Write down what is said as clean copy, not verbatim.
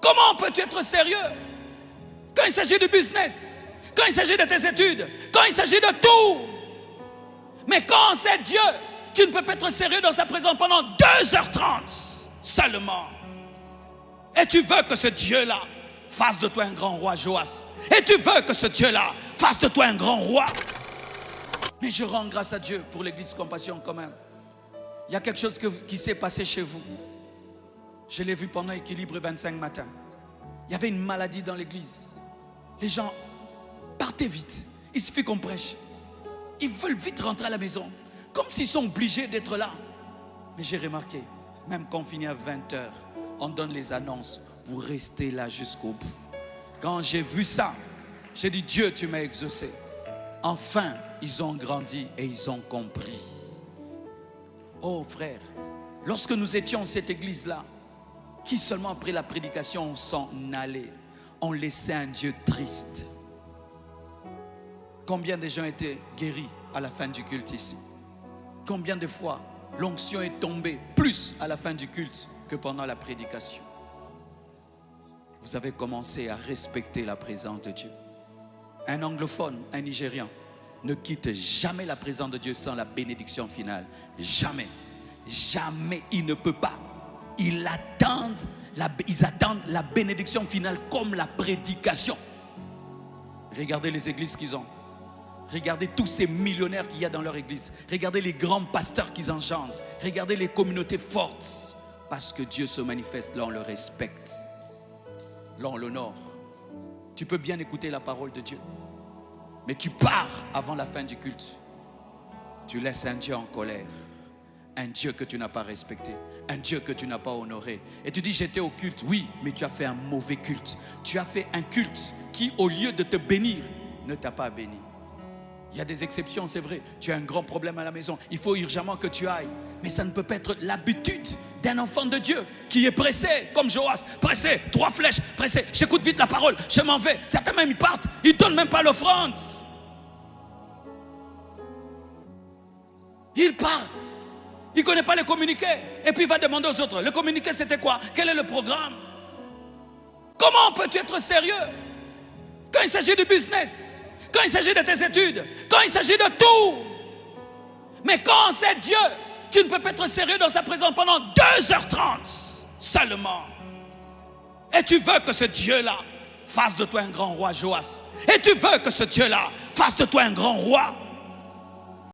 Comment peux-tu être sérieux quand il s'agit du business, quand il s'agit de tes études, quand il s'agit de tout? Mais quand c'est Dieu, tu ne peux pas être sérieux dans sa présence pendant 2h30 seulement. Et tu veux que ce Dieu-là fasse de toi un grand roi, Joas. Et tu veux que ce Dieu-là fasse de toi un grand roi. Mais je rends grâce à Dieu pour l'église Compassion quand même. Il y a quelque chose qui s'est passé chez vous. Je l'ai vu pendant Équilibre 25 matin. Il y avait une maladie dans l'église. Les gens partaient vite. Il suffit qu'on prêche. Ils veulent vite rentrer à la maison. Comme s'ils sont obligés d'être là. Mais j'ai remarqué, même quand on finit à 20h, on donne les annonces. Vous restez là jusqu'au bout. Quand j'ai vu ça, j'ai dit, Dieu, tu m'as exaucé. Enfin, ils ont grandi et ils ont compris. Oh frère, lorsque nous étions dans cette église-là, qui seulement après la prédication on s'en allait, on laissait un Dieu triste. Combien de gens étaient guéris à la fin du culte ici? Combien de fois l'onction est tombée plus à la fin du culte que pendant la prédication? Vous avez commencé à respecter la présence de Dieu. Un anglophone, un Nigérian, ne quitte jamais la présence de Dieu sans la bénédiction finale. Jamais. Jamais, il ne peut pas. Ils attendent la bénédiction finale comme la prédication. Regardez les églises qu'ils ont. Regardez tous ces millionnaires qu'il y a dans leur église. Regardez les grands pasteurs qu'ils engendrent. Regardez les communautés fortes. Parce que Dieu se manifeste, là on le respecte. Là on l'honore. Tu peux bien écouter la parole de Dieu. Mais tu pars avant la fin du culte. Tu laisses un Dieu en colère. Un Dieu que tu n'as pas respecté. Un Dieu que tu n'as pas honoré. Et tu dis j'étais au culte. Oui, mais tu as fait un mauvais culte. Tu as fait un culte qui au lieu de te bénir, ne t'a pas béni. Il y a des exceptions, c'est vrai. Tu as un grand problème à la maison. Il faut urgemment que tu ailles. Mais ça ne peut pas être l'habitude d'un enfant de Dieu qui est pressé, comme Joas. Pressé, 3 flèches, pressé. J'écoute vite la parole, je m'en vais. Certains même ils partent, ils ne donnent même pas l'offrande. Il part. Il ne connaît pas les communiqués. Et puis il va demander aux autres. Le communiqué c'était quoi? Quel est le programme? Comment peux-tu être sérieux quand il s'agit du business, quand il s'agit de tes études, quand il s'agit de tout? Mais quand c'est Dieu, tu ne peux pas être sérieux dans sa présence pendant 2h30 seulement. Et tu veux que ce Dieu-là fasse de toi un grand roi, Joas. Et tu veux que ce Dieu-là fasse de toi un grand roi.